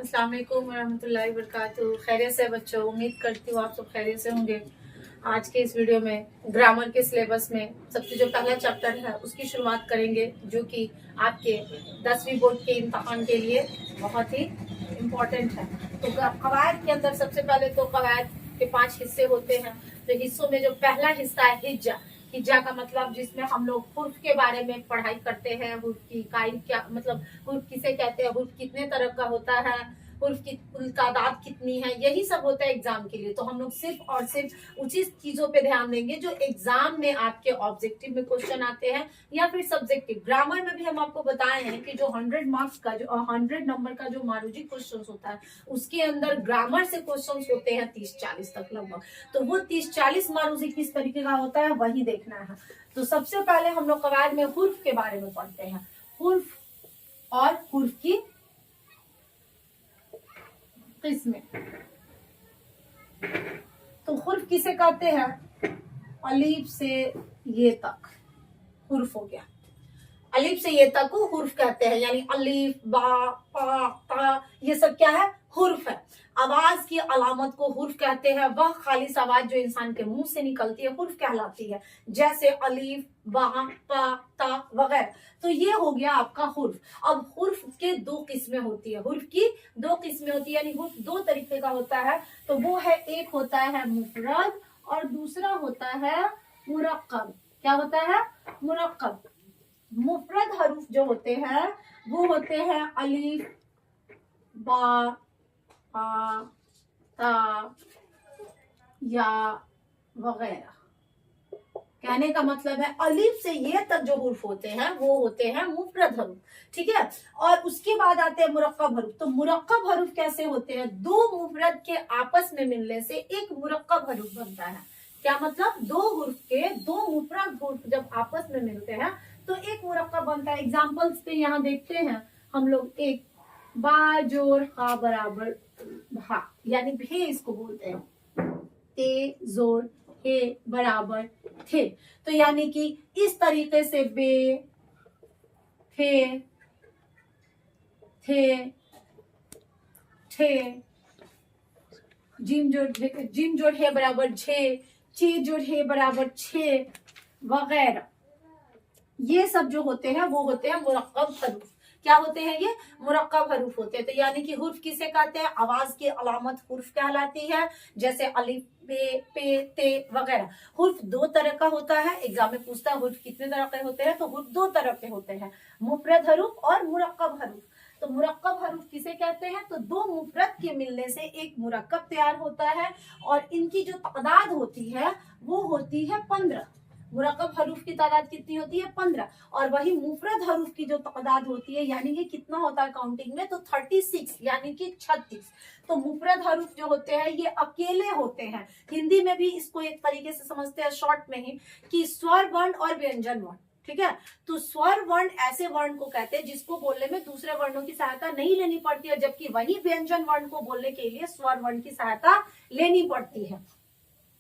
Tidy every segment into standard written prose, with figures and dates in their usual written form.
अस्सलाम वालेकुम वरहमतुल्लाहि वबरकातुहू। खैरियत से बच्चों, उम्मीद करती हूँ आप सब खैरियत से होंगे। आज के इस वीडियो में ग्रामर के सिलेबस में सबसे जो पहला चैप्टर है उसकी शुरुआत करेंगे, जो कि आपके 10वीं बोर्ड के इम्तहान के लिए बहुत ही इम्पोर्टेंट है। तो कवायद के अंदर सबसे पहले तो कवायद के 5 हिस्से होते हैं। तो हिस्सों में जो पहला हिस्सा है हिज्जा। हिज्जा का मतलब जिसमें हम लोग हुर्फ के बारे में पढ़ाई करते हैं। हुर्फ की इकाई क्या मतलब, हुर्फ किसे कहते हैं, हुर्फ कितने तरह का होता है, हुर्फ की कुल तादाद कितनी है, यही सब होता है एग्जाम के लिए। तो हम लोग सिर्फ और सिर्फ उसी चीजों पे ध्यान देंगे जो एग्जाम में आपके ऑब्जेक्टिव में क्वेश्चन आते हैं या फिर सब्जेक्टिव। ग्रामर में भी हम आपको बताए हैं कि जो 100 मार्क्स का जो 100 नंबर का जो मारूजी क्वेश्चन होता है उसके अंदर ग्रामर से क्वेश्चन होते हैं 30-40 तक लगभग। तो वो 30-40 मारूजी किस तरीके का होता है वही देखना है। तो सबसे पहले हम लोग कवायद में हुर्फ के बारे में पढ़ते हैं। हुर्फ और हुर्फ की किस्में। तो हुर्फ किसे कहते हैं? अलीफ से ये तक हुर्फ हो गया। अलीफ से ये तक को हुर्फ कहते हैं, यानी अलीफ, बा, पा, ता, ये सब क्या है? हुर्फ है। आवाज की अलामत को हुर्फ कहते हैं। वह खालिस आवाज जो इंसान के मुंह से निकलती है हुर्फ कहलाती है, जैसे अलीफ, बा, पा, ता वगैरह। तो ये हो गया आपका हुर्फ। अब हुर्फ के 2 किस्में होती है। हुर्फ की 2 किस्में होती है, यानी हुर्फ 2 तरीके का होता है। तो वो है, एक होता है मुफरद और दूसरा होता है मुरक्कब। क्या होता है? मुरक्कब। मुफरद हरूफ जो होते हैं वो होते हैं अलीफ, बा, पा, ता, या वगैरह। कहने का मतलब है अलीफ से ये तक जो हुर्फ होते हैं वो होते हैं मुफरद हरूफ, ठीक है। और उसके बाद आते हैं मुरक्कब हरूफ। तो मुरक्कब हरूफ कैसे होते हैं? 2 मुफरद के आपस में मिलने से एक मुरक्कब हरूफ बनता है। क्या मतलब? 2 हुर्फ के 2 मुफरद हुर्फ जब आपस में मिलते हैं तो एक मुरक्कब बनता है। एग्जाम्पल्स पे यहाँ देखते हैं हम लोग। एक बा जोर हा बराबर भा, यानी भे इसको बोलते हैं। ते जोर हे बराबर थे। तो यानी कि इस तरीके से बे, थे, थे, ठे, जिम जोड़ है बराबर झे, चे जोड़ है बराबर छे वगैरह। ये सब जो होते हैं वो होते हैं मुरक्कब हरूफ। क्या होते हैं ये? मुरक्कब हरूफ होते हैं। तो यानी कि हुर्फ किसे कहते हैं? आवाज की अलामत हुर्फ कहलाती है, जैसे अलिफ, बे, पे, ते वगैरह। हुर्फ 2 तरह का होता है। एग्जाम में पूछता है हुर्फ कितने तरह के होते हैं, तो हुर्फ 2 तरह के होते हैं, मुफरद हरूफ और मुरक्कब हरूफ। तो मुरक्कब हरूफ किसे कहते हैं? तो 2 मुफरद के मिलने से एक मुरक्कब तैयार होता है और इनकी जो तादाद होती है वो होती है 15। मुरक्कब हरूफ की तादाद कितनी होती है? 15। और वही मुफरद हरूफ की जो तादाद होती है, यानी कि कितना होता है काउंटिंग में, तो 36, यानी कि 36। तो मुफरद हरूफ जो होते हैं ये अकेले होते हैं। हिंदी में भी इसको एक तरीके से समझते हैं शॉर्ट में ही, कि स्वर वर्ण और व्यंजन वर्ण, ठीक है। तो स्वर वर्ण ऐसे वर्ण को कहते हैं जिसको बोलने में दूसरे वर्णों की सहायता नहीं लेनी पड़ती है, जबकि वही व्यंजन वर्ण को बोलने के लिए स्वर वर्ण की सहायता लेनी पड़ती है।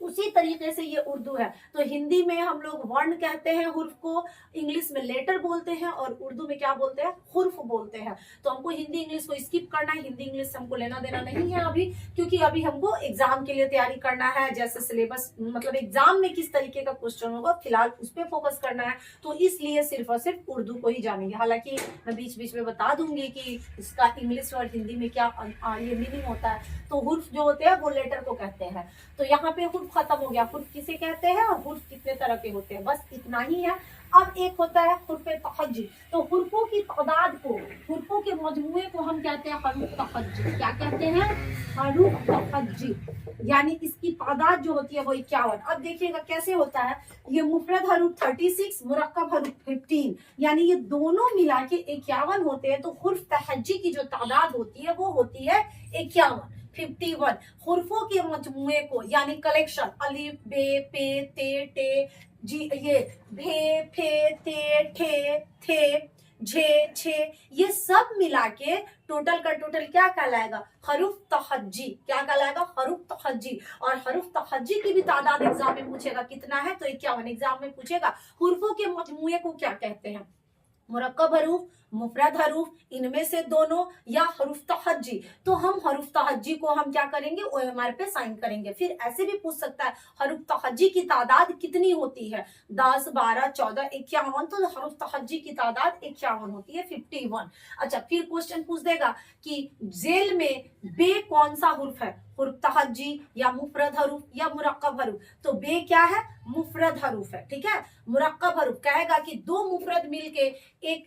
उसी तरीके से ये उर्दू है। तो हिंदी में हम लोग वर्ण कहते हैं हुर्फ को, इंग्लिश में लेटर बोलते हैं और उर्दू में क्या बोलते हैं? हुर्फ बोलते हैं। तो हमको हिंदी इंग्लिश को स्किप करना है, हिंदी इंग्लिश से हमको लेना देना नहीं है अभी, क्योंकि अभी हमको एग्जाम के लिए तैयारी करना है। जैसे सिलेबस मतलब एग्जाम में किस तरीके का क्वेश्चन होगा फिलहाल उस पर फोकस करना है, तो इसलिए सिर्फ और सिर्फ उर्दू को ही जानेंगे। हालांकि मैं बीच बीच में बता दूंगी कि इसका इंग्लिश और हिंदी में क्या ये मीनिंग होता है। तो हुर्फ जो होते हैं वो लेटर को कहते हैं। तो यहाँ पे हुर्फ खत्म हो गया। हुर्फ किसे कहते हैं और हुर्फ कितने तरह के होते हैं, बस इतना ही है। अब एक होता है हुर्फ तहज्जी। तो हुर्फों की तादाद को, हुर्फों के मजमूए को हम कहते हैं हरूफ तहज्जी। क्या कहते हैं? हरूफ तहज्जी। यानी इसकी तादाद जो होती है वो 51। अब देखिएगा कैसे होता है। ये मुफरद हरूफ 36, मुरक्कब हरूफ 15, यानी ये दोनों मिला के 51 होते हैं। तो हुर्फ तहज्जी की जो तादाद होती है वो होती है 51, 51। हुर्फों के मजमुए को, यानी कलेक्शन, अलिफ, बे, पे, ते, टे, जी, ये भे, फे, ते, ठे, थे, झे, छे, ये सब मिला के टोटल का टोटल क्या कहलाएगा? हरूफ तहज्जी। क्या कहलाएगा? हरूफ तहज्जी। और हरूफ तहज्जी की भी तादाद एग्जाम में पूछेगा कितना है, तो 51 एग्जाम में पूछेगा। हुर्फों के मजमुए को क्या कहते हैं? मुरक्कब हरूफ, मुफरद हरूफ, इनमें से दोनों, या हरूफ तहज्जी। तो हम हरूफ तहज्जी को हम क्या करेंगे, OMR पे साइन करेंगे। फिर ऐसे भी पूछ सकता है हरूफ तहज्जी की तादाद कितनी होती है, 10, 12, 14, 51। तो हरूफ तहज्जी की तादाद 51 होती है, 51। अच्छा, फिर क्वेश्चन पूछ देगा कि जेल में बे कौन सा हुर्फ है, हुर्फ तहज्जी या मुफरद हरूफ या मुरक्कब हरूफ। तो बे क्या है, मुफरद हरूफ है। ठीक है, मुरक्कब हरूफ कहेगा कि दो मुफरद मिलके,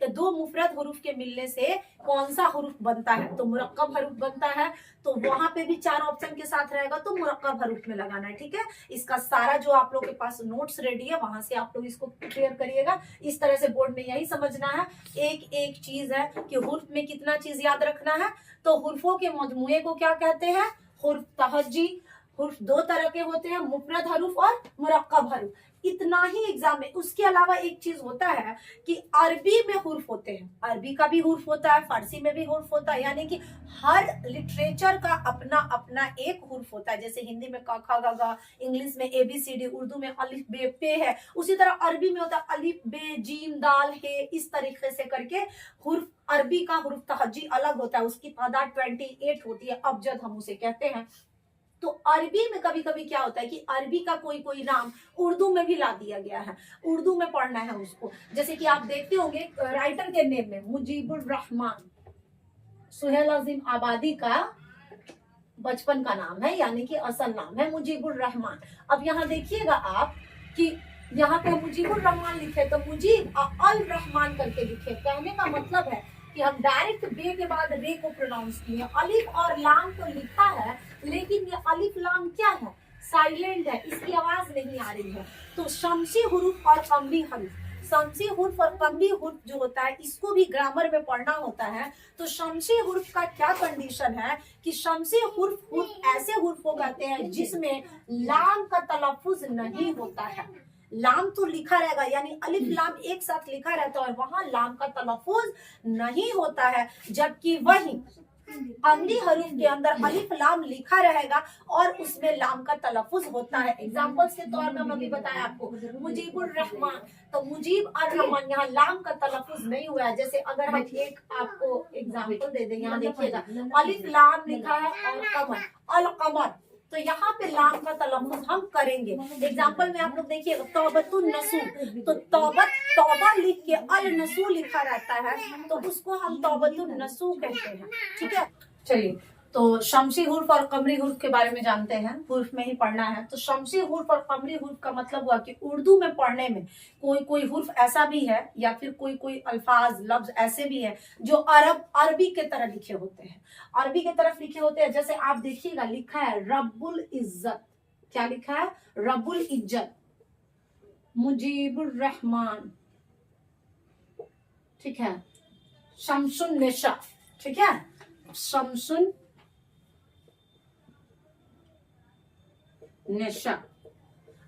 दो मुफरद हरूफ के मिलने से कौन सा हरूफ बनता है, तो मुरक्कब हरूफ बनता है। तो वहां पे भी 4 ऑप्शन के साथ रहेगा, तो मुरक्कब हरूफ में लगाना है। ठीक है, इसका सारा जो आप लोग के पास नोट्स रेडी है, वहां से आप लोग इसको क्लियर करिएगा। इस तरह से बोर्ड में यही समझना है, एक एक चीज है कि हुर्फ में कितना चीज याद रखना है। तो हुर्फों के मजमुए को क्या कहते हैं, हुर्फ तहज्जी। हुर्फ दो तरह के होते हैं, मुफरद हरूफ और मुरक्कब हरूफ। इतना ही एग्जाम में। उसके अलावा एक चीज होता है कि अरबी में हुर्फ होते हैं, अरबी का भी हुर्फ होता है, फारसी में भी हुर्फ होता है, यानी कि हर लिटरेचर का अपना अपना एक हुर्फ होता है। जैसे हिंदी में क ख ग घ, इंग्लिश में ABCD, उर्दू में अलिफ बे पे है, उसी तरह अरबी में होता है अलिफ बे जीम दाल हे। इस तरीके से करके हुर्फ, अरबी का हुर्फ तहज्जी अलग होता है, उसकी तादाद 28 होती है, अबजद हम उसे कहते हैं। तो अरबी में कभी कभी क्या होता है कि अरबी का कोई कोई नाम उर्दू में भी ला दिया गया है, उर्दू में पढ़ना है उसको। जैसे कि आप देखते होंगे राइटर के नेम में मुजीबुर रहमान, सुहेल अजीम आबादी का बचपन का नाम है, यानी कि असल नाम है मुजीबुर रहमान। अब यहाँ देखिएगा आप कि यहाँ पे मुजीबुर रहमान लिखे तो मुजीब अल रहमान करके लिखे। कहने का मतलब है कि हम डायरेक्ट बे के बाद रे को प्रोनाउंस किए। अलिफ और लाम तो लिखा है, लेकिन ये अलिफ लाम क्या है, साइलेंट है, इसकी आवाज नहीं आ रही है। तो शमसी हुरूफ और कमरी हरूफ, शमसी हुर्फ और कमरी हुर्फ जो होता है, इसको भी ग्रामर में पढ़ना होता है। तो शमसी हुर्फ का क्या कंडीशन है कि शमसी हुर्फ ऐसे हुर्फ को कहते हैं जिसमें लाम का तलफ्फुज नहीं होता है। लाम तो लिखा रहेगा, यानी अलिफ लाम एक साथ लिखा रहता है और वहां लाम का तलफ्फुज नहीं होता है, जबकि वही कमरी हरूफ के अंदर अलिफ लाम लिखा रहेगा और उसमें लाम का तलफ्फुज होता है। एग्जांपल्स के तौर पर अभी बताया आपको मुजीबुर रहमान, तो मुजीब और रहमान, यहाँ लाम का तलफ्फुज नहीं हुआ है। जैसे अगर हम एक आपको एग्जांपल दे दें, यहाँ देखिएगा अलिफ लाम लिखा है और कमर, अल कमर, तो यहाँ पे लाम का तलफ्फुज हम करेंगे। एग्जाम्पल में आप लोग देखिए तौबतुन नसू, तो तौबा लिख के अल नसू लिखा रहता है, तो उसको हम तौबतुन नसू कहते हैं। ठीक है, चलिए तो शमसी हुर्फ और कमरी हुर्फ के बारे में जानते हैं, हुर्फ में ही पढ़ना है। तो शमसी हुर्फ और कमरी हुर्फ का मतलब हुआ कि उर्दू में पढ़ने में कोई कोई हुर्फ ऐसा भी है या फिर कोई कोई अल्फाज लफ्ज ऐसे भी है जो अरबी के तरह लिखे होते हैं, अरबी के तरफ लिखे होते हैं। जैसे आप देखिएगा लिखा है रब्बुल इज्जत, क्या लिखा है, रब्बुल इज्जत, मुजीबुर रहमान, ठीक है, शमसुन निशा, ठीक है, शमसुन निशा।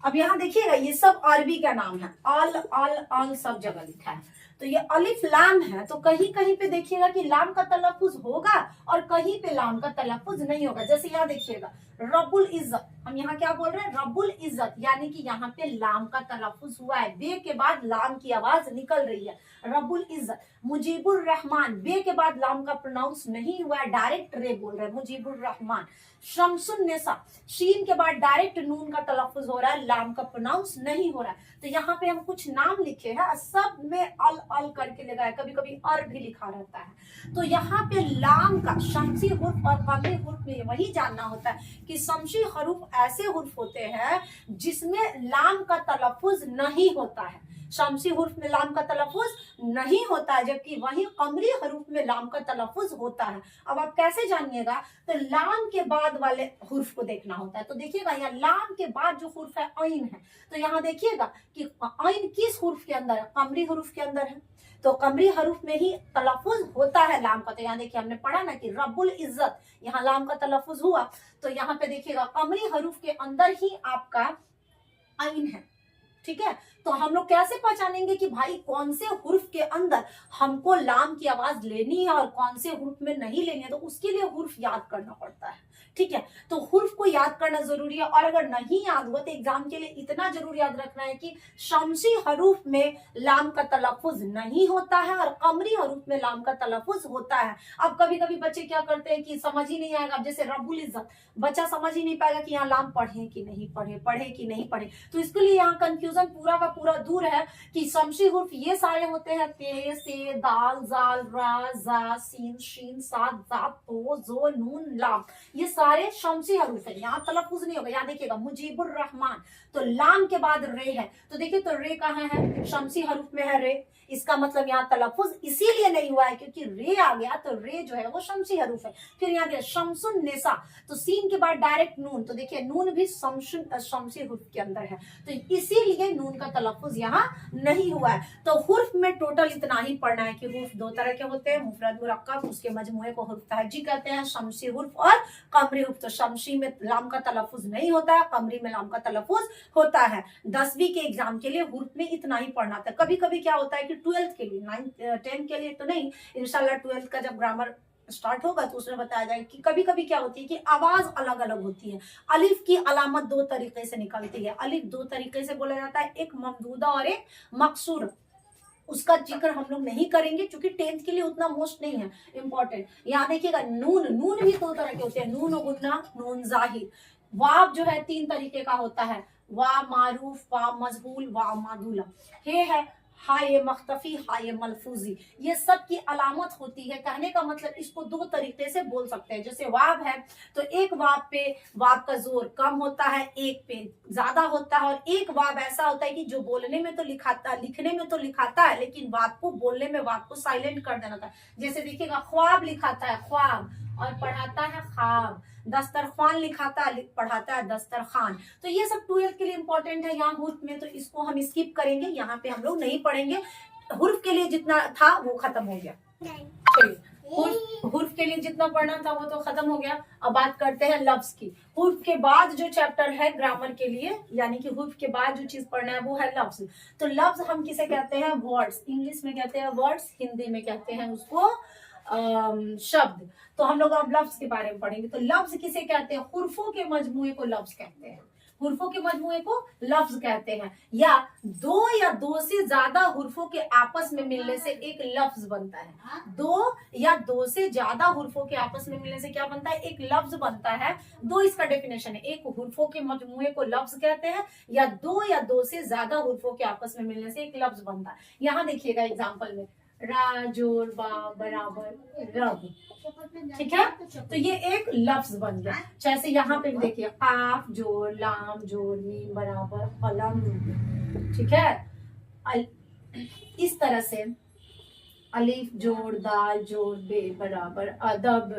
अब यहाँ देखिएगा ये सब अरबी का नाम है, अल अल अल सब जगह लिखा है। तो ये अलिफ लाम है, तो कहीं कहीं पे देखिएगा कि लाम का तलफ्फुज होगा और कहीं पे लाम का तलफ्फुज नहीं होगा। जैसे यहाँ देखिएगा रब्बुल इज्जत, हम यहाँ क्या बोल रहे हैं, रब्बुल इज्जत, यानी कि यहाँ पे लाम का तलफ्फुज हुआ है, बे के बाद लाम की आवाज निकल रही है, रब्बुल इज्जत। मुजीबुर रहमान, बे के बाद लाम का प्रोनाउंस नहीं हुआ है, डायरेक्ट रे बोल रहे हैं, मुजीबुर रहमान। शमसुन निसा, शीन के बाद डायरेक्ट नून का तलफ्फुज हो रहा है, लाम का प्रोनाउंस नहीं हो रहा है। तो यहाँ पे हम कुछ नाम लिखे हैं, सब में अल अल करके लगाया, कभी कभी अर भी लिखा रहता है। तो यहाँ पे लाम का शमसी हुर्फ और कमरी हुर्फ में वही जानना होता है कि शमसी हरूफ ऐसे हुर्फ होते हैं जिसमें लाम का तलफ्फुज नहीं होता है, शमसी हुर्फ में लाम का तलफ्फुज नहीं होता है, जबकि वही कमरी हरूफ में लाम का तलफ्फुज होता है। अब आप कैसे जानिएगा, तो लाम के बाद वाले हुर्फ को देखना होता है। तो देखिएगा यहाँ लाम के बाद जो हुर्फ है ऐन है, तो यहाँ देखिएगा कि ऐन किस हुर्फ के अंदर है, कमरी हुर्फ के अंदर है। तो कमरी हरूफ में ही तलफ्फुज होता है लाम का। तो यहाँ देखिए हमने पढ़ा ना कि रब्बुल इज्जत, यहाँ लाम का तलफ्फुज हुआ, तो यहाँ पे देखिएगा कमरी हरूफ के अंदर ही आपका ऐन है, ठीक है। तो हम लोग कैसे पहचानेंगे कि भाई कौन से हुर्फ के अंदर हमको लाम की आवाज लेनी है और कौन से हुर्फ में नहीं लेनी है, तो उसके लिए हुर्फ याद करना पड़ता है, ठीक है। तो हुर्फ को याद करना जरूरी है, और अगर नहीं याद हुआ तो एग्जाम के लिए इतना जरूर याद रखना है कि शमसी हरूफ में लाम का तलफ्फुज नहीं होता है और कमरी हरूफ में लाम का तलफ्फुज होता है। अब कभी कभी बच्चे क्या करते हैं कि समझ ही नहीं आएगा, अब जैसे रब्बुल इज्जत, बच्चा समझ ही नहीं पाएगा कि यहाँ लाम पढ़े कि नहीं पढ़े, पढ़े कि नहीं पढ़े, तो इसके लिए यहाँ कंफ्यूजन पूरा का पूरा दूर है कि शमसी हुर्फ ये सारे होते हैं ते से दाल जाल रा जा सीन शीन साद ज़ा तो जो नून लाम, ये सारे शमसी हरूफ है, यहाँ तलफ्फुज नहीं होगा। यहाँ देखिएगा मुजीबुर रहमान, तो लाम के बाद रे है, तो देखिए तो रे कहाँ है, शमसी हरूफ में है रे, इसका मतलब यहाँ तलफ्फुज इसीलिए नहीं हुआ है क्योंकि रे आ गया, तो रे जो है वो शमसी हरूफ है। फिर यहाँ देखिए शमसुन निसा, तो सीन के बाद डायरेक्ट नून, तो देखिए नून भी शमसी हुर्फ के अंदर है, तो इसीलिए नून का तलफ्फुज यहाँ नहीं हुआ है। तो हुर्फ में टोटल इतना ही पढ़ना है कि हुर्फ दो तरह के होते हैं, मुफरद मुरक्कब, उसके मजमूए को हुर्फ तहज्जी कहते हैं, शमसी हुर्फ और कमरी हुर्फ। तो शमसी में लाम का तलफ्फुज नहीं होता है, कमरी में लाम का तलफ्फुज होता है। 10वीं के एग्जाम के लिए हुर्फ में इतना ही पढ़ना था। कभी कभी क्या होता है कि 12th के लिए, 9th 10th के लिए तो नहीं, इंशाल्लाह 12th का जब ग्रामर स्टार्ट होगा तो उसमें बताया जाएगा कि कभी कभी क्या होती है कि आवाज अलग अलग होती है। अलिफ की अलामत दो तरीके से निकलती है, अलिफ दो तरीके से बोला जाता है, एक ममदूदा और एक मकसूर। उसका जिक्र हम लोग नहीं करेंगे क्योंकि 10th के लिए उतना मोस्ट नहीं है इम्पोर्टेंट। यहाँ देखिएगा नून, नून भी दो तरह के होते हैं, नून गुन्ना, नून जाहिर। वाव जो है 3 तरीके का होता है, वा मारूफ, वा मजहूल, वा मादूला। हे है हाय मख्तफी, हाय मलफूजी, ये सब की अलामत होती है। कहने का मतलब इसको दो तरीके से बोल सकते हैं। जैसे वाव है तो एक वाव पे वाव का जोर कम होता है, एक पे ज्यादा होता है, और एक वाव ऐसा होता है कि जो बोलने में तो लिखाता, लिखने में तो लिखाता है, लेकिन वाव को बोलने में वाव को साइलेंट कर देना था। जैसे देखिएगा ख्वाब लिखाता है ख्वाब और पढ़ाता है खाब, दस्तरखान लिखाता है, पढ़ाता है दस्तरखान। तो ये सब 12th के लिए इंपॉर्टेंट है यहाँ हुर्फ में, तो इसको हम स्किप करेंगे, यहाँ पे हम लोग नहीं पढ़ेंगे। हुर्फ के लिए जितना था वो खत्म हो गया। चलिए हुर्फ के लिए जितना पढ़ना था वो तो खत्म हो गया। अब बात करते हैं लफ्ज की। हुर्फ के बाद जो चैप्टर है ग्रामर के लिए, यानी कि हुर्फ के बाद जो चीज पढ़ना है वो है लफ्ज। तो लफ्ज हम किसे कहते हैं, वर्ड्स, इंग्लिश में कहते हैं वर्ड्स, हिंदी में कहते हैं उसको शब्द। तो हम लोग अब लफ्ज के बारे में पढ़ेंगे। तो लफ्ज किसे कहते हैं, हुर्फों के मजमूए को लफ्ज कहते हैं, हुर्फों के मजमूए को लफ्ज कहते हैं। या दो से ज्यादा हुर्फों के आपस में मिलने से एक लफ्ज बनता है। दो से ज्यादा हुर्फों के आपस में मिलने से क्या बनता है, एक लफ्ज बनता है। दो इसका डेफिनेशन है, एक हुर्फों के मजमूए को लफ्ज कहते हैं, या दो से ज्यादा हुर्फों के आपस में मिलने से एक लफ्ज बनता है। यहाँ देखिएगा एग्जाम्पल में रा जोर बा बराबर रब, ठीक है, तो ये एक लफ्ज बन गया। जैसे यहाँ पे देखिए काफ जोर लाम जोर मीम बराबर कलम, ठीक है। इस तरह से अलिफ जोड़ दाल जोड़ बे बराबर अदब,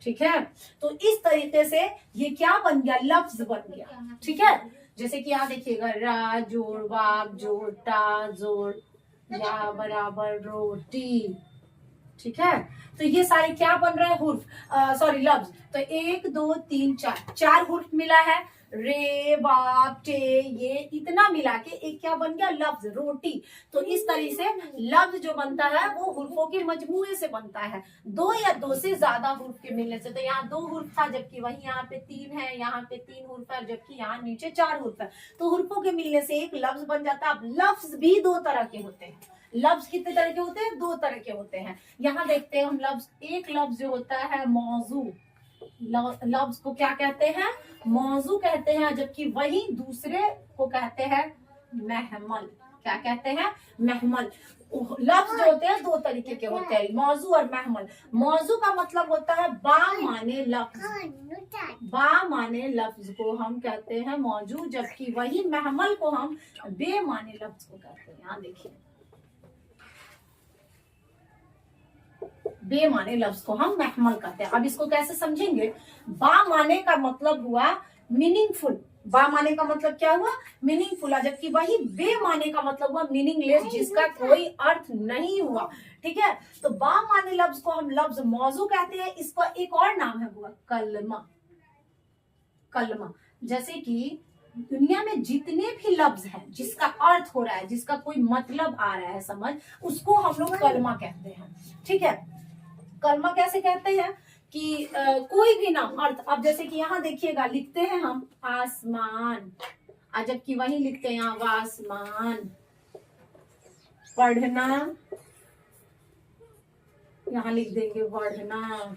ठीक है। तो इस तरीके से ये क्या बन गया, लफ्ज बन गया, ठीक है। जैसे कि यहाँ देखिएगा रा जोड़ वाब जोड़ टा जोड़ या बराबर रोटी, ठीक है। तो ये सारे क्या बन रहा है, हुर्फ, सॉरी लफ्ज। तो 1 2 3 4 हुर्फ मिला है, रे बाप टे, ये इतना मिला के एक क्या बन गया, लफ्ज, रोटी। तो इस तरीके से लफ्ज जो बनता है वो हुर्फों के मजमूए से बनता है, दो या दो से ज्यादा हुर्फ के मिलने से। तो यहाँ 2 हुर्फ था, जबकि वही यहाँ पे 3 है, यहाँ पे 3 हुर्फ है, जबकि यहाँ नीचे 4 हुर्फ है। तो हुर्फों के मिलने से एक लफ्ज बन जाता है। अब लफ्ज भी 2 तरह के होते हैं। लफ्ज कितने तरह के होते हैं, 2 तरह के होते हैं। यहाँ देखते हैं हम लफ्ज। एक लफ्ज जो होता है मौजू, लफ्ज को क्या कहते हैं, मौजू कहते हैं, जबकि वही दूसरे को कहते हैं महमल। क्या कहते हैं, महमल। लफ्ज जो होते हैं 2 तरीके के होते हैं, मौजू और महमल। मौजू का मतलब होता है बा माने लफ्ज, बा माने लफ्ज को हम कहते हैं मौजू, जबकि वही महमल को हम बे माने लफ्ज को कहते हैं। यहाँ देखिए बे माने लफ्ज को हम महमल कहते हैं। अब इसको कैसे समझेंगे, बा माने का मतलब हुआ मीनिंगफुल, बा माने का मतलब क्या हुआ, मीनिंगफुल, जबकि वही बे माने का मतलब हुआ मीनिंगलेस, जिसका कोई अर्थ नहीं हुआ, ठीक है। तो बा माने लफ्ज को हम लफ्ज मौजू कहते हैं। इसका एक और नाम है हुआ कलमा, कलमा। जैसे कि दुनिया में जितने भी लफ्ज हैं जिसका अर्थ हो रहा है, जिसका कोई मतलब आ रहा है समझ, उसको हम लोग कलमा कहते हैं। ठीक है, कलमा कैसे कहते हैं कि कोई भी नाम अर्थ, अब जैसे कि यहाँ देखिएगा लिखते हैं हम आसमान, जबकि वही लिखते हैं यहाँ आसमान। पढ़ना, यहाँ लिख देंगे पढ़ना।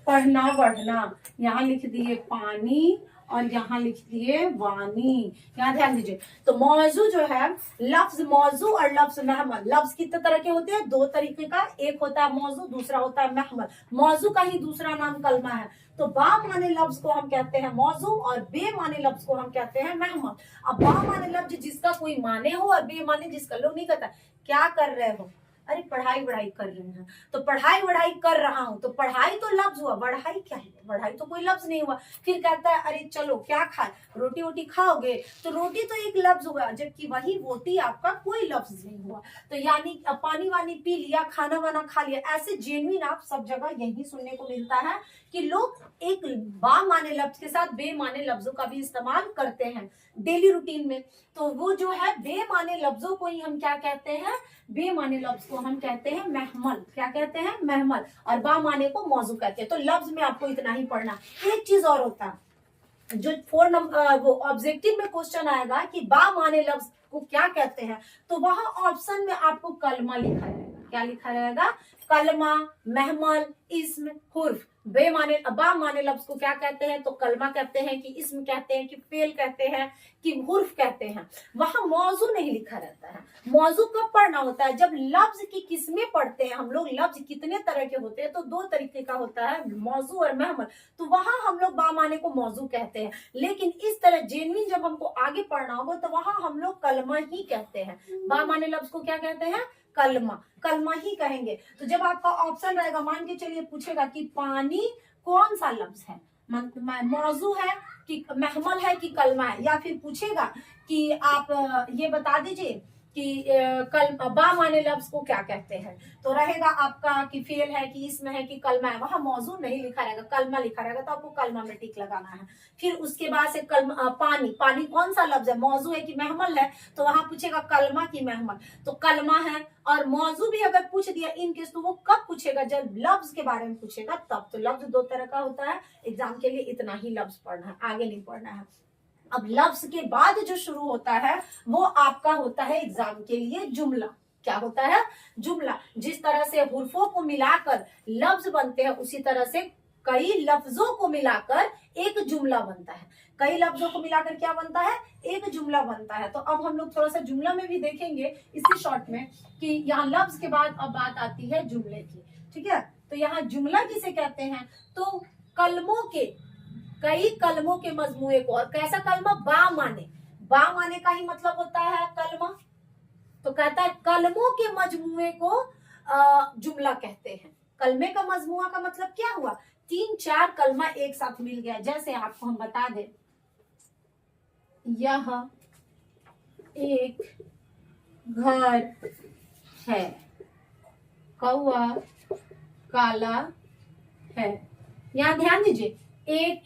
पढ़ना बढ़ना, यहाँ लिख दिए पानी और यहाँ लिख दिए वानी। यहाँ ध्यान दीजिए, तो मौजू जो है, लफ्ज मौजू और लफ्ज महमल, लफ्ज कितने तरह के होते हैं? दो तरीके का, एक होता है मौजू, दूसरा होता है महमल। मौजू का ही दूसरा नाम कलमा है। तो बा माने लफ्ज को हम कहते हैं मौजू और बे माने लफ्ज को हम कहते हैं महमल। अब बा माने लफ्ज जिसका कोई माने हो और बे माने जिसका, लोग नहीं कहता क्या कर रहे हो, अरे पढ़ाई वढ़ाई कर रहे हैं, तो पढ़ाई वढ़ाई कर रहा हूं, तो पढ़ाई तो लफ्ज हुआ, बढ़ाई क्या है? बढ़ाई तो कोई लफ्ज नहीं हुआ। फिर कहता है अरे चलो क्या खाए, रोटी वोटी खाओगे, तो रोटी तो एक लफ्ज हुआ, जबकि वही रोटी आपका कोई लफ्ज नहीं हुआ। तो यानी पानी वानी पी लिया, खाना वाना खा लिया, ऐसे जेन्युइन आप सब जगह यही सुनने को मिलता है कि लोग एक बा माने लफ्ज के साथ बे माने लफ्जों का भी इस्तेमाल करते हैं डेली रूटीन में। तो वो जो है बे माने लफ्जों को ही हम क्या कहते हैं? बे माने लफ्ज को हम कहते हैं महमल। क्या कहते हैं? महमल। और बा माने को मौजू कहते हैं। तो लफ्ज में आपको इतना ही पढ़ना। एक चीज और होता है, जो 4 नंबर वो ऑब्जेक्टिव में क्वेश्चन आएगा कि बा माने लफ्ज को क्या कहते हैं, तो वहां ऑप्शन में आपको कलमा लिखा रहेगा। क्या लिखा रहेगा? कलमा, महमल, इस्म, हुर्फ। बे माने बा माने लफ्ज को क्या कहते हैं? तो कलमा कहते हैं, कि इस्म कहते हैं, कि फेल कहते हैं, कि हुर्फ कहते हैं। वहां मौजू नहीं लिखा रहता है। मौजू कब पढ़ना होता है? जब लफ्ज की किस्में पढ़ते हैं हम लोग। लफ्ज कितने तरह के होते हैं? तो 2 तरीके का होता है, मौजू और महमल। तो वहां हम लोग बा माने को मौजू कहते हैं। लेकिन इस तरह जेन्युइन जब हमको आगे पढ़ना होगा तो वहां हम लोग कलमा ही कहते हैं। बा माने लफ्ज को क्या कहते हैं? कलमा। कलमा ही कहेंगे। तो जब आपका ऑप्शन रहेगा, मान के चलिए पूछेगा कि पानी कौन सा लफ्ज है, मौजू है कि महमल है कि कलमा है, या फिर पूछेगा कि आप ये बता दीजिए कि बा माने लफ्ज को क्या कहते हैं, तो रहेगा आपका कि फेल है, कि इसमें है, कि कलमा है। वहां मौजू नहीं लिखा रहेगा, कलमा लिखा रहेगा, तो आपको कलमा में टिक लगाना है। फिर उसके बाद से पानी, पानी कौन सा लफ्ज है, मौजू है कि महमल है, तो वहां पूछेगा कलमा की महमल, तो कलमा है। और मौजू भी अगर पूछ दिया इन केस, तो वो कब पूछेगा? जब लफ्ज के बारे में पूछेगा तब। तो लफ्ज 2 तरह का होता है। एग्जाम के लिए इतना ही लफ्ज पढ़ना है, आगे नहीं पढ़ना है। अब लफ्ज के बाद जो शुरू होता है वो आपका होता है एग्जाम के लिए जुमला। क्या होता है? जुमला। जिस तरह से हुर्फों को मिलाकर लफ्ज बनते हैं, उसी तरह से कई लफ्जों को मिलाकर एक जुमला बनता है। कई लफ्जों को मिलाकर क्या बनता है? एक जुमला बनता है। तो अब हम लोग थोड़ा सा जुमला में भी देखेंगे इसी शॉर्ट में, कि यहाँ लफ्ज के बाद अब बात आती है जुमले की। ठीक है, तो यहाँ जुमला किसे कहते हैं? तो कलमों के, कई कलमों के मजमुए को। और कैसा कलमा? बा माने। बा माने का ही मतलब होता है कलमा। तो कहता है कलमों के मजमुए को जुमला कहते हैं। कलमे का मजमुआ का मतलब क्या हुआ? 3-4 कलमा एक साथ मिल गया। जैसे आपको हम बता दें, यह एक घर है, कौआ काला है। यहाँ ध्यान दीजिए, 1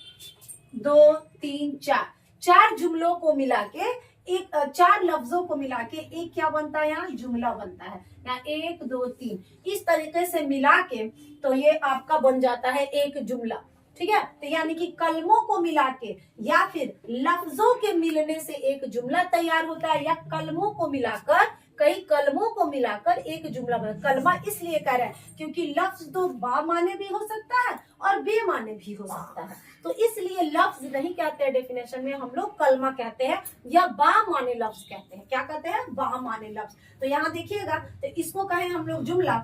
2 3 4, 4 जुमलों को मिला के एक 4 लफ्जों को मिला के एक क्या बनता है? यहाँ जुमला बनता है। यहाँ 1 2 3 इस तरीके से मिला के तो ये आपका बन जाता है एक जुमला। ठीक है, तो यानी कि कलमों को मिला के या फिर लफ्जों के मिलने से एक जुमला तैयार होता है, या कलमों को मिलाकर, कई कलमों को मिलाकर एक जुमला बना। कलमा इसलिए कह रहे हैं क्योंकि लफ्ज तो बा माने भी हो सकता है और बे माने भी हो सकता है। तो इसलिए लफ्ज नहीं कहते हैं डेफिनेशन में, हम लोग कलमा कहते हैं या बा माने लफ्ज कहते हैं। क्या कहते हैं? बा माने लफ्ज। तो यहाँ देखिएगा, तो इसको कहें हम लोग जुमला।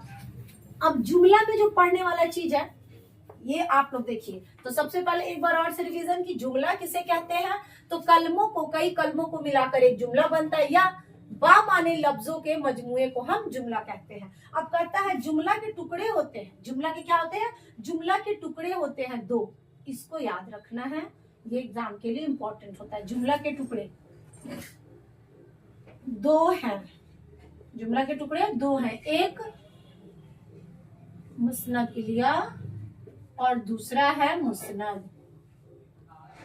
अब जुमला में जो पढ़ने वाला चीज है ये आप लोग देखिए। तो सबसे पहले एक बार और से रिवीजन की, जुमला किसे कहते हैं? तो कलमों को, कई कलमों को मिलाकर एक जुमला बनता है, या बा माने लफ्जों के मजमुए को हम जुमला कहते हैं। अब कहता है जुमला के टुकड़े होते हैं। जुमला के क्या होते हैं? जुमला के टुकड़े होते हैं 2। इसको याद रखना है, ये एग्जाम के लिए इंपॉर्टेंट होता है। जुमला के टुकड़े 2 हैं। जुमला के टुकड़े 2 हैं। एक मुस्नद इलिया और दूसरा है मुस्नद,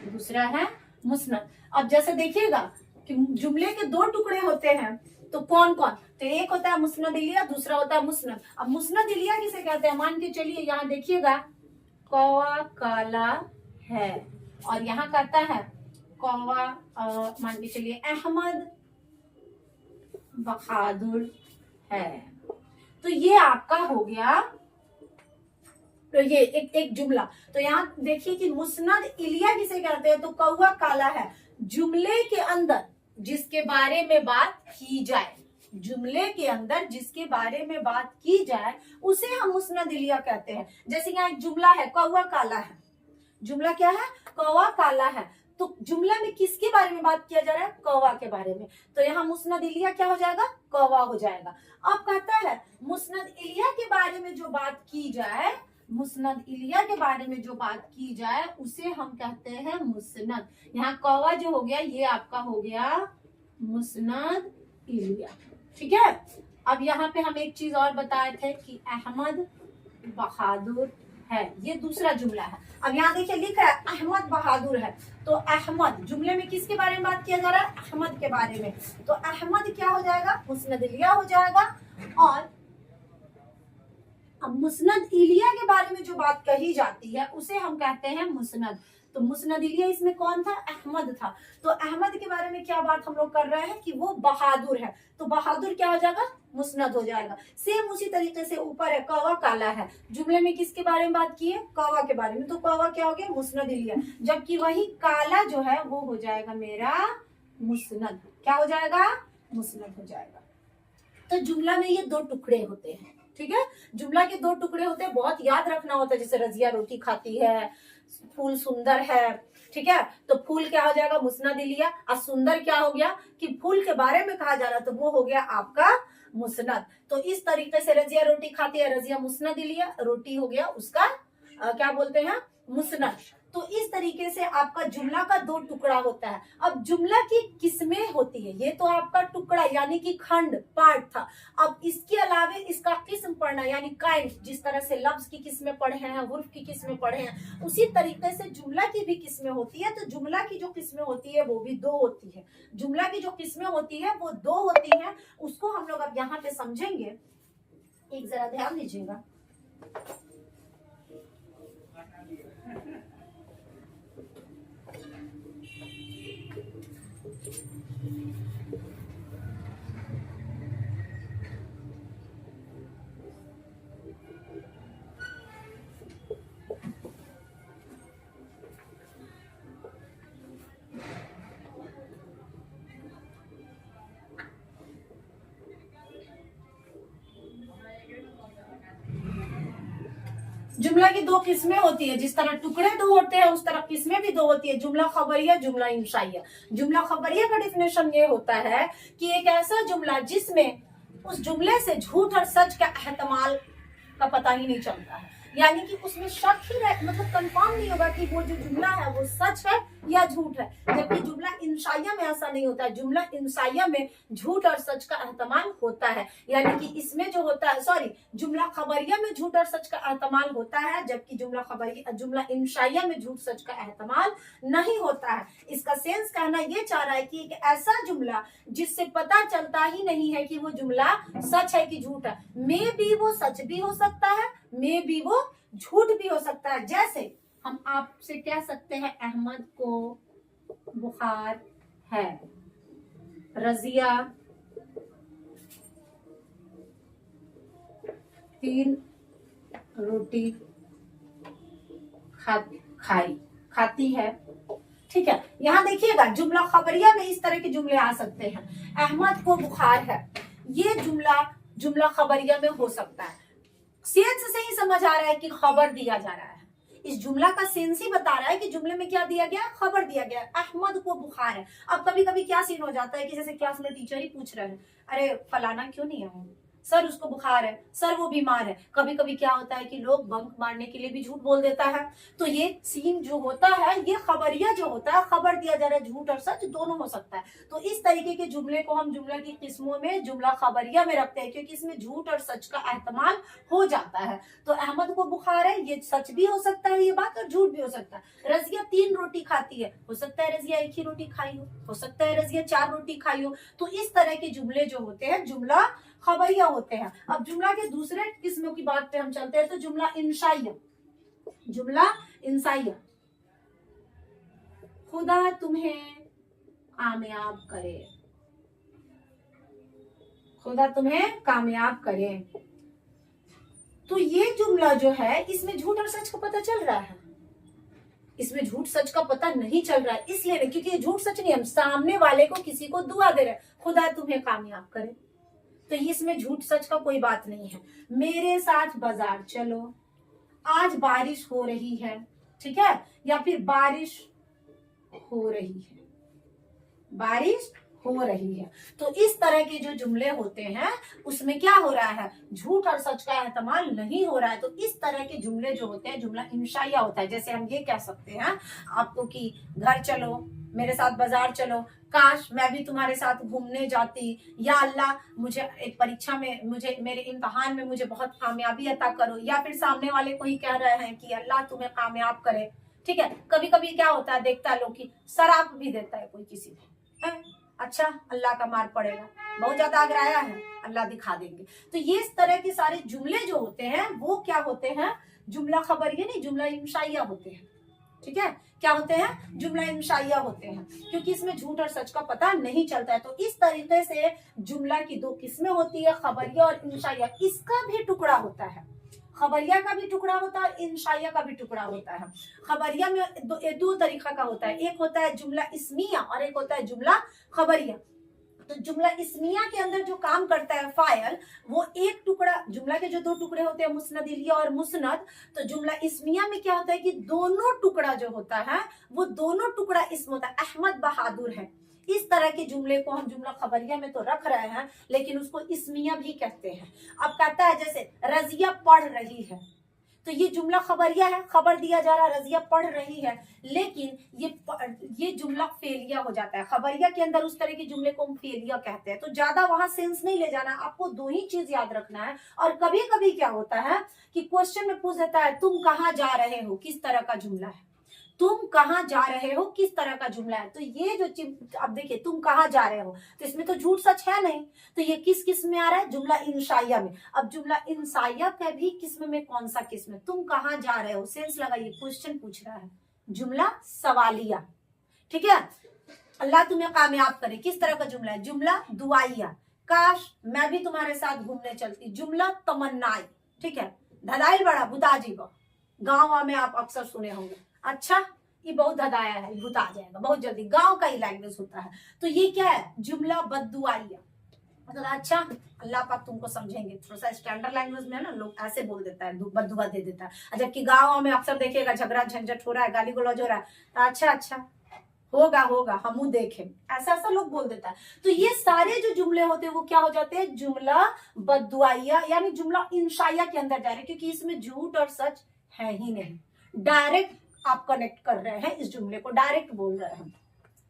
दूसरा है मुस्नद। अब जैसे देखिएगा कि जुमले के दो टुकड़े होते हैं, तो कौन कौन, तो एक होता है मुस्नद इलिया, दूसरा होता है मुस्नद। अब मुस्नद इलिया किसे कहते हैं, मान के चलिए यहाँ देखिएगा कौवा काला है, और यहाँ कहता है कौवा मान के चलिए अहमद बहादुर है। तो ये आपका हो गया, तो ये एक जुमला। तो यहाँ देखिए कि मुस्नद इलिया किसे कहते हैं, तो कौवा काला है जुमले के अंदर जिसके बारे में बात की जाए, जुमले के अंदर जिसके बारे में बात की जाए उसे हम मुस्नद इलिया कहते हैं। जैसे यहाँ एक जुमला है कौवा काला है, जुमला क्या है, कौवा काला है, तो जुमला में किसके बारे में बात किया जा रहा है, कौवा के बारे में, तो यहाँ मुस्नद इलिया क्या हो जाएगा, कौवा हो जाएगा। अब कहता है मुस्नद इलिया के बारे में जो बात की जाए, मुस्नद इलिया के बारे में जो बात की जाए उसे हम कहते हैं मुस्नद। यहाँ कौवा जो हो गया ये आपका हो गया मुस्नद इलिया, ठीक है। अब यहाँ पे हम एक चीज और बताए थे कि अहमद बहादुर है, ये दूसरा जुमला है। अब यहाँ देखिए लिख रहा है अहमद बहादुर है, तो अहमद जुमले में किसके बारे में बात किया जा रहा है, अहमद के बारे में, तो अहमद क्या हो जाएगा, मुस्नद इलिया हो जाएगा। और अब मुस्नद इलिया के बारे में जो बात कही जाती है उसे हम कहते हैं मुस्नद। तो मुस्नद इलिया इसमें कौन था, अहमद था, तो अहमद के बारे में क्या बात हम लोग कर रहे हैं कि वो बहादुर है, तो बहादुर क्या हो जाएगा, मुस्नद हो जाएगा। सेम उसी तरीके से ऊपर है कौवा काला है, जुमले में किसके बारे में बात की है, कौवा के बारे में, तो कौवा क्या हो गया, मुस्नद इलिया, जबकि वही काला जो है वो हो जाएगा मेरा मुस्नद, क्या हो जाएगा, मुस्नद हो जाएगा। तो जुमला में ये दो टुकड़े होते हैं, ठीक है, जुमला के दो टुकड़े होते हैं, बहुत याद रखना होता है। जैसे रजिया रोटी खाती है, फूल सुंदर है, ठीक है, तो फूल क्या हो जाएगा, मुस्नद इलिया, और सुंदर क्या हो गया कि फूल के बारे में कहा जा रहा है, तो वो हो गया आपका मुस्नद। तो इस तरीके से रजिया रोटी खाती है, रजिया मुस्नद इलिया, रोटी हो गया उसका क्या बोलते हैं, मुस्नद। तो इस तरीके से आपका जुमला का दो टुकड़ा होता है। अब जुमला की किस्में होती है, ये तो आपका टुकड़ा यानी कि खंड पार्ट था। अब इसके अलावे इसका किस्म पढ़ना यानी काइंड, जिस तरह से लफ्ज की किस्में पढ़े हैं, हुर्फ की किस्में पढ़े हैं, उसी तरीके से जुमला की भी किस्में होती है। तो जुमला की जो किस्में होती है वो भी दो होती है, जुमला की जो किस्में होती है वो दो होती है, उसको हम लोग अब यहाँ पे समझेंगे। एक जरा ध्यान दीजिएगा, जुमला की दो किस्में होती है, जिस तरह टुकड़े दो होते हैं उस तरह किस्में भी दो होती है, जुमला खबरिया, जुमला इंशाइया। जुमला खबरिया का डिफिनेशन ये होता है कि एक ऐसा जुमला जिसमें उस जुमले से झूठ और सच का एहतमाल का पता ही नहीं चलता है, यानी कि उसमें शक ही मतलब कंफर्म नहीं होगा कि वो जो जुमला है वो सच है या झूठ है। जबकि जुमला इंशाइया में ऐसा नहीं होता है, जुमला इंशाइया में झूठ और सच का एहतमाल होता है, यानी कि इसमें जो होता है, सॉरी, जुमला खबरिया में झूठ और सच का एहतमाल होता है, जबकि जुमला इंशाइया में झूठ सच का एहतमाल नहीं होता है। इसका सेंस कहना ये चाह रहा है कि एक ऐसा जुमला जिससे पता चलता ही नहीं है कि वो जुमला सच है कि झूठ है, मे बी वो सच भी हो सकता है, मे बी वो झूठ भी हो सकता है। जैसे हम आपसे कह सकते हैं अहमद को बुखार है, रजिया 3 रोटी खाती है, ठीक है। यहाँ देखिएगा जुमला खबरिया में इस तरह के जुमले आ सकते हैं, अहमद को बुखार है, ये जुमला खबरिया में हो सकता है। सेंस से ही समझ आ रहा है कि खबर दिया जा रहा है, इस जुमला का सेंस ही बता रहा है कि जुमले में क्या दिया गया, खबर दिया गया, अहमद को बुखार है। अब कभी कभी क्या सीन हो जाता है कि जैसे क्लास में टीचर ही पूछ रहे हैं, अरे फलाना क्यों नहीं आया, सर उसको बुखार है, सर वो बीमार है। कभी कभी क्या होता है कि लोग बंक मारने के लिए भी झूठ बोल देता है। तो ये सीन जो होता है, ये खबरिया जो होता है, खबर दिया जा रहा है, झूठ और सच दोनों हो सकता है। तो इस तरीके के जुमले को हम जुमला की किस्मों में जुमला खबरिया में रखते हैं, क्योंकि इसमें झूठ और सच का एहतमाल हो जाता है। आता है। तो अहमद को बुखार है, ये सच भी हो सकता है ये बात, और झूठ भी हो सकता है। रजिया 3 रोटी खाती है, हो सकता है रजिया 1 ही रोटी खाई हो सकता है रजिया 4 रोटी खाई हो। तो इस तरह के जुमले जो होते हैं जुमला खबरिया होते हैं। अब जुमला के दूसरे किस्मों की बात पे हम चलते हैं, तो जुमला इंशाइया। जुमला इंशाइया, खुदा तुम्हें कामयाब करे, खुदा तुम्हें कामयाब करे। तो ये जुमला जो है इसमें झूठ और सच का पता चल रहा है, इसमें झूठ सच का पता नहीं चल रहा है, इसलिए नहीं क्योंकि ये झूठ सच नहीं, हम सामने वाले को किसी को दुआ दे रहे हैं, खुदा तुम्हें कामयाब करे। तो इसमें झूठ सच का कोई बात नहीं है। मेरे साथ बाजार चलो, आज बारिश हो रही है, ठीक है, या फिर बारिश हो रही है, बारिश हो रही है। तो इस तरह के जो जुमले होते हैं उसमें क्या हो रहा है, झूठ और सच का इस्तेमाल नहीं हो रहा है। तो इस तरह के जुमले जो होते हैं जुमला इंशाइया होता है। जैसे हम ये कह सकते हैं आपको कि घर चलो, मेरे साथ बाजार चलो, काश मैं भी तुम्हारे साथ घूमने जाती, या अल्लाह मुझे एक परीक्षा में, मुझे मेरे इम्तिहान में मुझे बहुत कामयाबी अता करो, या फिर सामने वाले को ही कह रहे हैं कि अल्लाह तुम्हें कामयाब करे। ठीक है, कभी कभी क्या होता है, देखता है लोग कि शराब भी देता है कोई किसी को, अच्छा अल्लाह का मार पड़ेगा, बहुत ज्यादा आगराया है, अल्लाह दिखा देंगे। तो ये इस तरह के सारे जुमले जो होते हैं वो क्या होते हैं, जुमला खबरिया नहीं, जुमला इंशाइया होते हैं। ठीक है, क्या होते हैं, जुमला इंशाइया होते हैं, क्योंकि इसमें झूठ और सच का पता नहीं चलता है। तो इस तरीके से जुमला की 2 किस्में होती है, खबरिया और इंशाइया। इसका भी टुकड़ा होता है, खबरिया का भी टुकड़ा होता है, इंशाइया का भी टुकड़ा होता है। खबरिया में दो तरीका का होता है, एक होता है जुमला इस्मिया और एक होता है जुमला खबरिया। तो जुमला इस्मिया के अंदर जो काम करता है फाइल, वो एक टुकड़ा, जुमला के जो 2 टुकड़े होते हैं मुस्नद इलिया और मुस्नद, तो जुमला इस्मिया में क्या होता है कि दोनों टुकड़ा जो होता है वो दोनों टुकड़ा इस्म होता है, अहमद बहादुर है। इस तरह के जुमले को हम जुमला खबरिया में तो रख रहे हैं, लेकिन उसको इस्मिया भी कहते हैं। अब कहता है जैसे रजिया पढ़ रही है, तो ये जुमला खबरिया है, खबर दिया जा रहा है रजिया पढ़ रही है, लेकिन ये जुमला फेलिया हो जाता है। खबरिया के अंदर उस तरह के जुमले को हम फेलिया कहते हैं। तो ज्यादा वहां सेंस नहीं ले जाना, आपको 2 ही चीज याद रखना है। और कभी कभी क्या होता है कि क्वेश्चन में पूछ देता है तुम कहाँ जा रहे हो, किस तरह का जुमला है, तुम कहाँ जा रहे हो किस तरह का जुमला है। तो ये जो अब देखिए, तुम कहाँ जा रहे हो, तो इसमें तो झूठ सच है नहीं, तो ये किस किस्म में आ रहा है, जुमला इंशाइया में। अब जुमला इंशाइया का भी किस्म में कौन सा किस्म है, तुम कहाँ जा रहे हो, सेंस लगाइए, क्वेश्चन पूछ रहा है, जुमला सवालिया। ठीक है, अल्लाह तुम्हें कामयाब करे, किस तरह का जुमला है, जुमला दुआइया। काश मैं भी तुम्हारे साथ घूमने चलती, जुमला तमन्नाई। ठीक है, धदाइल बड़ा बुताजी को गाँव में आप अक्सर सुने होंगे, अच्छा ये बहुत धदाया है, भूत आ जाएगा बहुत जल्दी, गांव का ही लैंग्वेज होता है। तो ये क्या है, जुमला बद्दुआइया, मतलब अच्छा अल्लाह पाक तुमको समझेंगे। थोड़ा सा स्टैंडर्ड लैंग्वेज में ना लोग ऐसे बोल देता है, बद्दुआ दे देता है, जबकि गाँव में अक्सर देखिएगा झगड़ा झंझट हो रहा है, गाली गलौज हो रहा है, तो अच्छा होगा होगा हमू देखें, ऐसा ऐसा लोग बोल देता है। तो ये सारे जो जुमले होते हैं वो क्या हो जाते हैं, जुमला बद्दुआइया यानी जुमला इंशाइया के अंदर जा रहे हैं, क्योंकि इसमें झूठ और सच है ही नहीं। डायरेक्ट आप कनेक्ट कर रहे हैं, इस जुमले को डायरेक्ट बोल रहे हैं,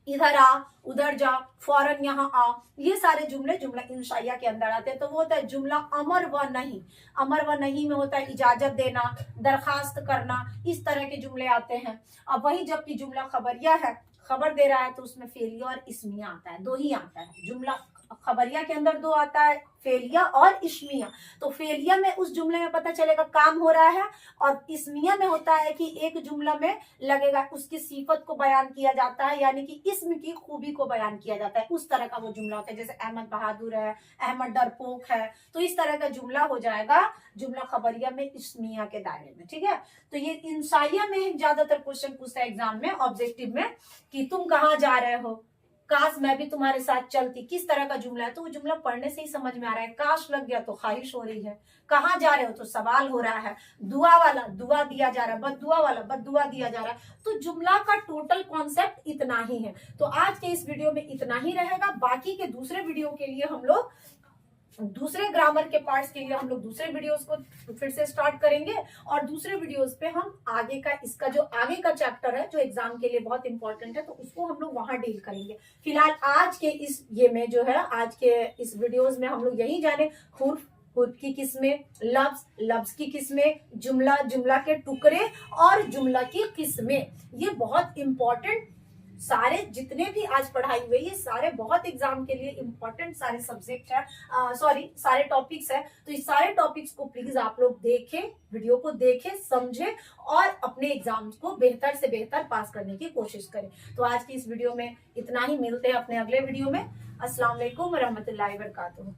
इधर आ उधर जा फौरन यहाँ आ, ये सारे जुमले जुमला इंशाइया के अंदर आते हैं। तो वो होता है जुमला अमर व नहीं, अमर व नहीं में होता है इजाजत देना, दरखास्त करना, इस तरह के जुमले आते हैं। अब वही जबकि जुमला खबरिया है, खबर दे रहा है, तो उसमें फेलिया और इस्मिया आता है, 2 ही आता है। जुमला खबरिया के अंदर 2 आता है, फेलिया और इस्मिया। तो फेलिया में उस जुमले में पता चलेगा काम हो रहा है, और इस्मिया में होता है कि एक जुमला में लगेगा उसकी सिफत को बयान किया जाता है, यानी कि इस्म की खूबी को बयान किया जाता है, उस तरह का वो जुमला होता है। जैसे अहमद बहादुर है, अहमद डरपोक है, तो इस तरह का जुमला हो जाएगा जुमला खबरिया में इस्मिया के दायरे में। ठीक है, तो ये इंशाइया में ज्यादातर क्वेश्चन पूछता है एग्जाम में ऑब्जेक्टिव में कि तुम कहाँ जा रहे हो, काश मैं भी तुम्हारे साथ चलती, किस तरह का जुमला है। तो वो जुमला पढ़ने से ही समझ में आ रहा है, काश लग गया तो ख्वाहिश हो रही है, कहाँ जा रहे हो तो सवाल हो रहा है, दुआ वाला दुआ दिया जा रहा है, बद्दुआ वाला बद्दुआ दिया जा रहा है। तो जुमला का टोटल कॉन्सेप्ट इतना ही है। तो आज के इस वीडियो में इतना ही रहेगा, बाकी के दूसरे वीडियो के लिए हम लोग दूसरे ग्रामर के पार्ट्स के लिए हम लोग दूसरे वीडियोस को फिर से स्टार्ट करेंगे, और दूसरे वीडियोस पे हम आगे का इसका जो आगे का चैप्टर है जो एग्जाम के लिए बहुत इंपॉर्टेंट है, तो उसको हम लोग वहां डील करेंगे। फिलहाल आज के इस ये में जो है आज के इस वीडियोस में हम लोग यही जाने हुर्फ हुर्फ की किस्में, लफ्ज की किस्में, जुमला, जुमला के टुकड़े और जुमला की किस्में। ये बहुत इंपॉर्टेंट, सारे जितने भी आज पढ़ाई हुई ये सारे बहुत एग्जाम के लिए इंपॉर्टेंट सारे सब्जेक्ट है, सॉरी सारे टॉपिक्स है। तो इस सारे टॉपिक्स को प्लीज आप लोग देखें, वीडियो को देखें, समझें और अपने एग्जाम्स को बेहतर से बेहतर पास करने की कोशिश करें। तो आज की इस वीडियो में इतना ही, मिलते हैं अपने अगले वीडियो में। अस्सलाम वालेकुम व रहमतुल्लाहि व बरकातुहू।